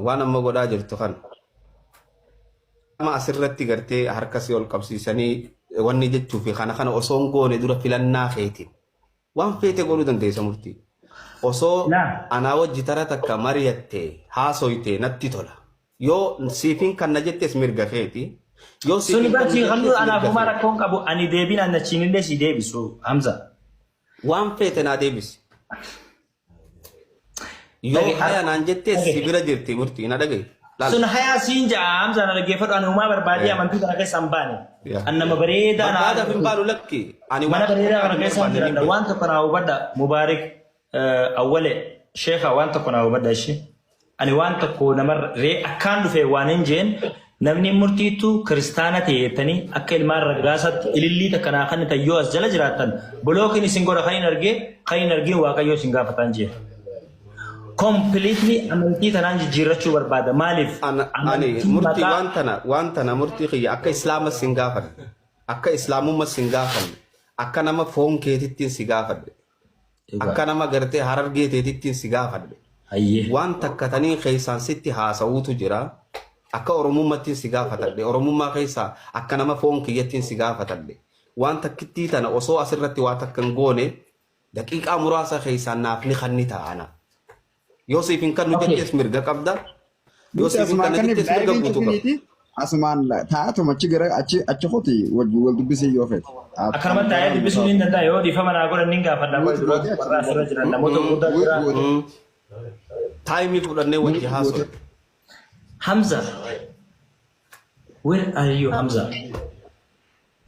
waan amma godhaa jirtu kan ama asirratti gartee harkasii ol qabsiisanii wanni jechuu fi kana osoo hin goone dura filannaa keetiin waan feete godhuu dandeessa murtii. Osoo anaa wajji tara takka mari'attee haasoytee natti tola. Yoo siifin kan na jettes mirga keeti. Yoo suni barsi hannu ana kuma rakkoon qabu ani deebina na chinillee si deebisu Hamza. Waan feete naa deebisi. Yoo haya naan jettes si bira jirti murtii na dhagaye. Sun haya siin jaa Hamza na dhaggeeffadhu ani uumaa barbaadee amantii kana keessa hin baane. Annama bareedaa na barbaada hin baanu lakki. Ani mana bareedaa kana keessa hin jiran waan tokko naa hubadha Mubaarak awwale sheekha waan tokko naa hubadha ishee. Ani waan tokko namarree akkaan dhufe waan hin jeen namni murtiitu kiristaana ta'eetanii akka ilmaan raggaasatti ilillii takkanaa kan tayyoo as jala jiraatan bulookiin isin godha kan hin argin waaqayyoo isin gaafatan jee. Completely amantii tanaan jijjiirrachuu barbaada. Maaliif? Ani murtii waan tana murtii kiyya akka islaama sin gaafadhe akka islaamumma sin gaafadhe akka nama foon keetittiin si gaafadhe akka nama gartee harargee teetittiin si gaafadhe. Waan takkatanii keessaan sitti haasawuutu jira. Akka oromummaattiin si gaafatadhe oromummaa keessaa akka nama foon kiyyattiin si gaafatadhe waan takkittii tana osoo asirratti waa takkan goone daqiiqaa muraasa keessaan naaf ni kanni ta'ana. Yoo siifin kan nu jettees mirga qabda. Yoo siifin kan jettees mirga guutuu qabda. Asumaan taa'atuma achi gara achi kooti wal dubbisee yoo feete. Akkanumatti taa'ee dubbisuu ni danda'a yoo dhiifama naa godhan ni gaafadha dura warra asirra jiran namoota guddaa jira. Taayimii fudhannee wajji haasoo. Hamza, where are you, Hamza?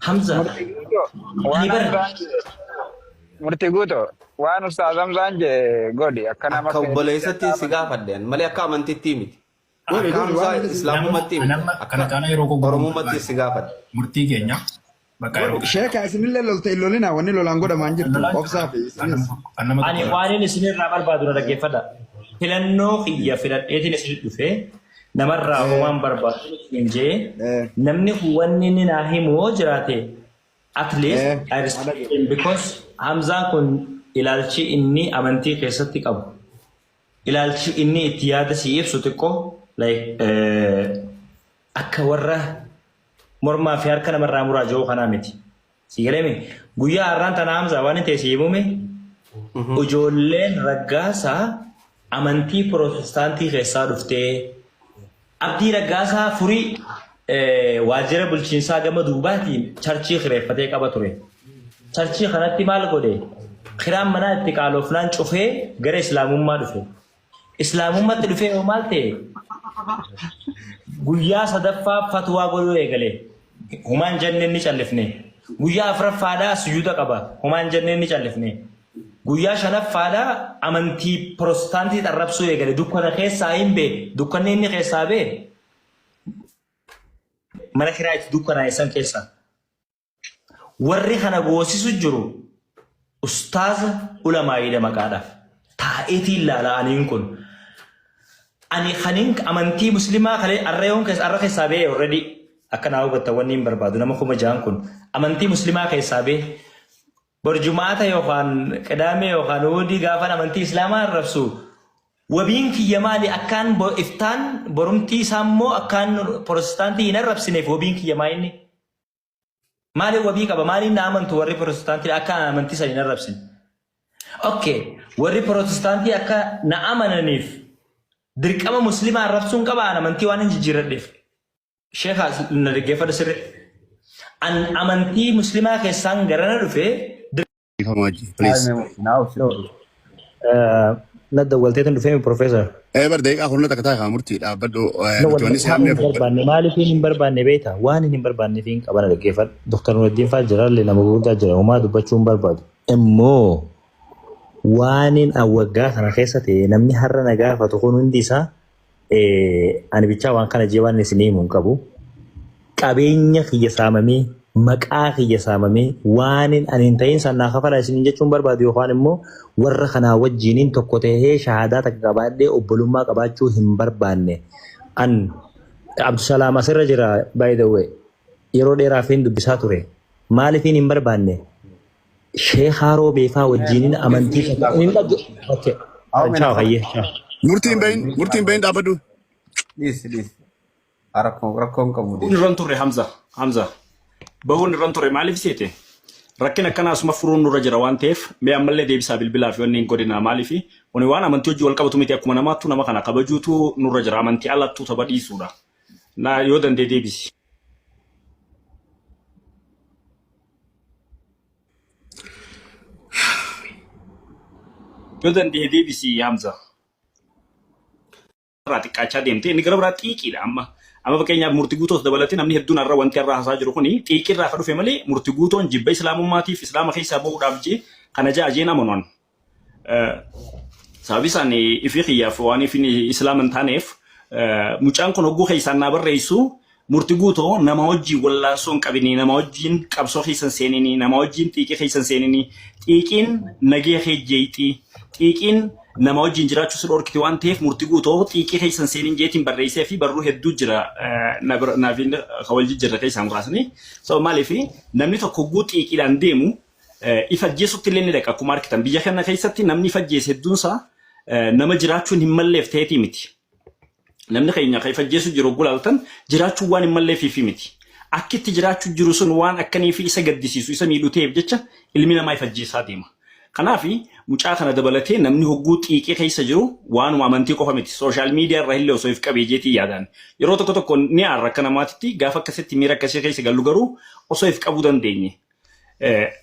Hamza, murtii guutuu waan Ustaaz Hamzaan jee godhi akkana akka obboleessatti si gaafadheen malee akka amantiitti miti. Akka Hamzaa islaamummaatti miti. Akkana taana yeroo koggoo oromummaatti si gaafadhe. Murtii keenya bakka yeroo sheeka isinillee loltee lolina wanni lolaan godhamaan jirtu obsaa fi ani waan isinirraa barbaadu dhaggeeffadha. Filannoo kiyya filadheetiin isin dhufee namarraa waan barbaadu hin jee namni wanni inni naa himu jiraate at least I respect him because Hamzaan kun ilaalchi inni amantii keessatti qabu ilaalchi inni itti yaada si ibsu xiqqoo like akka warra mormaa fi harka namarraa muraa jiru kanaa miti. Si galame guyyaa har'aan tana Hamzaa waan ta'e si himume ijoolleen raggaasaa amantii Pirotestaantii keessaa dhuftee abdii raggaasaa furii waajjira bulchiinsaa gama duubaatiin charchii kireeffatee qaba ture. Charchii kanatti maal godhe? Kiraan manaa itti qaaloofnaan cufee gara islaamummaa dhufe. Islaamummaatti dhufee yoo maal ta'e? Guyyaa sadaffaa fatwaa godhuu eegale. Humaan jenneen ni callifne. Guyyaa afuraffaadhaa sujuuda qaba. Humaan jenneen ni callifne. Guyyaa shanaffaadhaa amantii Pirotestaantii arrabsuu eegale. Dukkana keessaa hin bee. Dukkanni inni keessaa bee. Mana kiraa itti dukkanaa isaan keessaa. Warri kana goosisu jiru ustaaza ulamaa'idha maqaadhaaf. Taa'eetiin ilaala aniin kun. Ani kaniin amantii musliimaa kalee arreeyoon arra keessaa bee already akka naa hubatta wanni hin barbaadu nama kuma ja'an kun amantii musliimaa keessaa bee. Borjumaata yookaan qadaamee yookaan woodii gaafan amantii islaamaa arrabsu wabiin kiyya maali akkaan iftaan borumtii isaa immoo akkaan Pirotestaantii hin arrabsineef wabiin kiyya maali maali wabii qaba maali na amantu warri Pirotestaantii akka amantii isaa hin arrabsine. Okay warri Pirotestaantii akka na amananiif dirqama musliimaa arrabsuun qaba amantii waan hin jijjiiradheef. Sheekha na dhaggeeffadhu sirri amantii musliimaa keessaan garana dhufee ندى والتيتن فين بروفيسور برده يقع خلنا تكتاها مرتي لا بدو مالي فين بربان بيتا وان بربان فين قبل كيف دكتور نور الدين فاجر اللي لما قلت اجر وما دبچون برباد امو وان اوغا انا خيستي نمني حر نغا فتكون انديسا انا بيچا وان كان جيوان سني منقبو قبينيا خي ساممي maqaa kiyya saamamee waan ani ta'in sanaa kafala isin jechuun barbaadu yookaan immoo warra kanaa wajjiniin tokko ta'ee shahaadaa takka qabaadhee obbolummaa qabaachuu hin barbaanne an Abdusalaam asirra jira by the way yeroo dheeraaf hin dubbisaa ture maaliifin hin barbaanne sheekh Haroo beefaa wajjiniin amantii okay ciao hayye ciao Murtiin bahin dhaabadhu. Dis. Rakkoon qabu. Nurran turre Hamza. Bahuun nurran turre maaliif seete? Rakkina akkanaa asuma furuun nurra jira waan ta'eef mee ammallee deebisaa bilbilaa fi wanni hin godhina maaliif oni waan amantii hojii wal qabatu miti akkuma namaattu nama kana kabajuutu nurra jira amantii alattuu tapha dhiisuudha. Na yoo dandee deebisi. Yoo dandee deebisi Hamza. Xiqqaachaa deemte inni gara biraa xiiqiidha amma fakkeenyaaf murtii guutoos dabalatee namni hedduun irra wanti irraa haasaa jiru kuni xiiqirraa ka dhufe malee murtii guutoon jibba islaamummaatiif islaama keessaa bahuudhaaf jee kana jaajeen amanuun sababi isaan ifi xiyyaaf waan ifin islaam hin taaneef mucaan kun hogguu keessaan naa barreessu murtii guutoo nama wajjin wallaansoo hin qabini nama wajjin qabsoo keessan seenini nama wajjin xiiqii keessan seenini xiiqiin nagee heejjeeyti xiiqiin nama wajjin jiraachuu si dhorkiti waan ta'eef murtii guutoo xiiqii keessan seenin jeetiin barreessee fi barruu hedduu jira naafiin hawal jijjiirra keessaa muraasni so maaliif namni tokko hogguu xiiqiidhaan deemu ifajjeesutti illee ni dhaqa akkuma argitan biyya kana keessatti namni ifajjeesse hedduunsaa nama jiraachuun hin malleef ta'eetii miti namni keenya kan ifajjeessu jiru gulaaltan jiraachuun waan hin malleefiif miti akkitti jiraachuu jiru sun waan akkanii fi isa gaddisiisu isa miidhu ta'eef jecha ilmi namaa ifajjeessaa deema. Kanaafi mucaa kana dabalatee namni hogguu xiiqee keessa jiru waanuma amantii qofa miti sooshaal miidiyaa irra illee osoo if qabee jeetii yaadaan yeroo tokko ni aarra akka namaatitti gaafa akkasitti miira akkasii keessa gallu garuu osoo if qabuu dandeenye.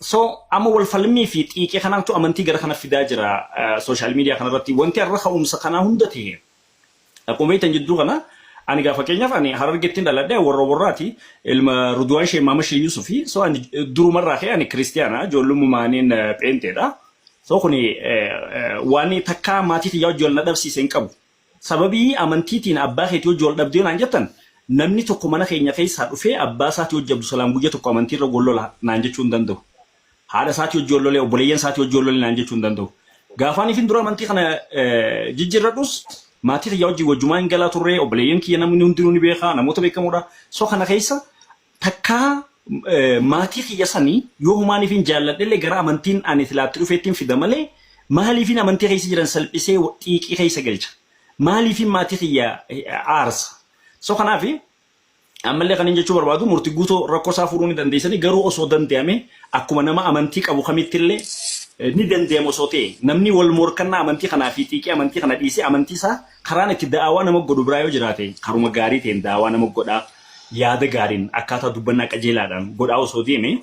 So amma wal falmii fi xiiqee kanaatu amantii gara kana fidaa jira sooshaal miidiyaa kanarratti wanti irra ka'umsa kanaa hunda ta'e. Akkuma beektan jidduu kana ani gaafa keenyaaf ani Harargeettiin dhaladhee warraati ilma Ruduwaan Shee Maama Shee Yusufi so ani durumarraa kee ani kiristiyaana ijoollummaaniin pheenteedha. So kuni waan takka maatii fi wajjin wal dhabsiise hin qabu. Sababii amantiitiin abbaa keetii wajjin wal dhabdee naan jettan namni tokko mana keenya keessaa dhufee abbaa isaatii wajjin Abdusalaam guyyaa tokko amantiirra gollola naan jechuu hin danda'u. Haadha isaatii wajjin gollolee obboleeyyan isaatii wajjin gollolee naan jechuu hin danda'u. Gaafaan ifin dura amantii kana jijjiirradhus maatii xiyyaa wajjin wajjumaa hin galaa turre obboleeyyan kiyya namni hundinuu ni beekaa namoota beekamuudha. So kana keessa takkaa maatii xiyya sanii yoo humaaniif hin jaalladhelle gara amantiin ani tilaatti dhufeettiin fida malee maaliifin amantii keessa jiran salphisee xiiqii keessa galcha. Maaliifin maatii xiyya aarsa. So kanaaf ammallee kan hin jechuu barbaadu murtii guutoo rakkoo isaa furuu ni dandeessanii garuu osoo danda'ame akkuma nama amantii qabu kamittillee ni dandeemu osoo ta'e namni wal morkannaa amantii kanaa fi xiiqii amantii kana dhiisee amantii isaa karaan itti da'awaa nama godhu biraa yoo jiraate karuma gaarii ta'een da'awaa nama godhaa yaada gaariin akkaataa dubbannaa qajeelaadhaan godhaa osoo deeme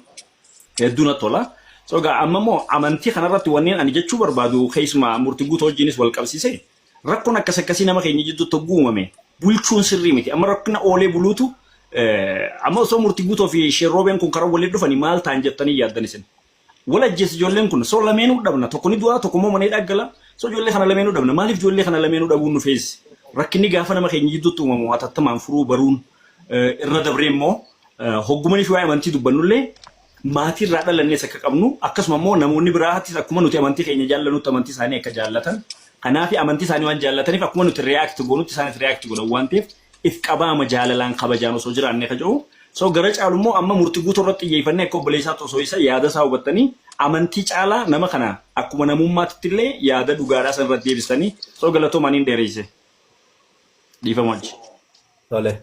hedduu natti tola. So amma immoo amantii kanarratti wanneen ani jechuu barbaadu keessumaa murtii guutoo wajjinis wal qabsiise rakkoon akkasii nama keenya jidduutti uumame bulchuun sirrii miti amma rakkina oolee buluutu amma osoo murtii guutoo fi sherroobeen kun karaa waliin dhufanii maal ta'an jettanii yaaddan isin. Wala ajjees ijoolleen kun so lameenuu dhabna tokko ni du'aa tokko immoo manee dhaggala so ijoollee kana lameenuu dhabna maaliif ijoollee kana lameenuu dhabuun nu feesi rakkinni gaafa nama keenya jidduutti uumamu hatattamaan furuu baruun irra dabree immoo hoggumanii fi waa'ee amantii dubbannullee maatii irraa dhalannees akka qabnu akkasuma immoo namoonni biraattis akkuma nuti amantii keenya jaallanutti amantii isaanii akka jaallatan kanaaf amantii isaanii waan jaallataniif akkuma nuti react goonutti isaanis react godhan waan ta'eef if qabaama jaalalaan kabajaan osoo jiraannee ka jiru. So gara caalu immoo amma murtii guutuu irratti xiyyeeffannee akka obboleessaa osoo isa yaada isaa hubattanii amantii caalaa nama kana akkuma namummaatti illee yaada dhugaadhaa san irratti deebisanii so galatoomaan hin dheereesse. Dhiifama wajji. Tole.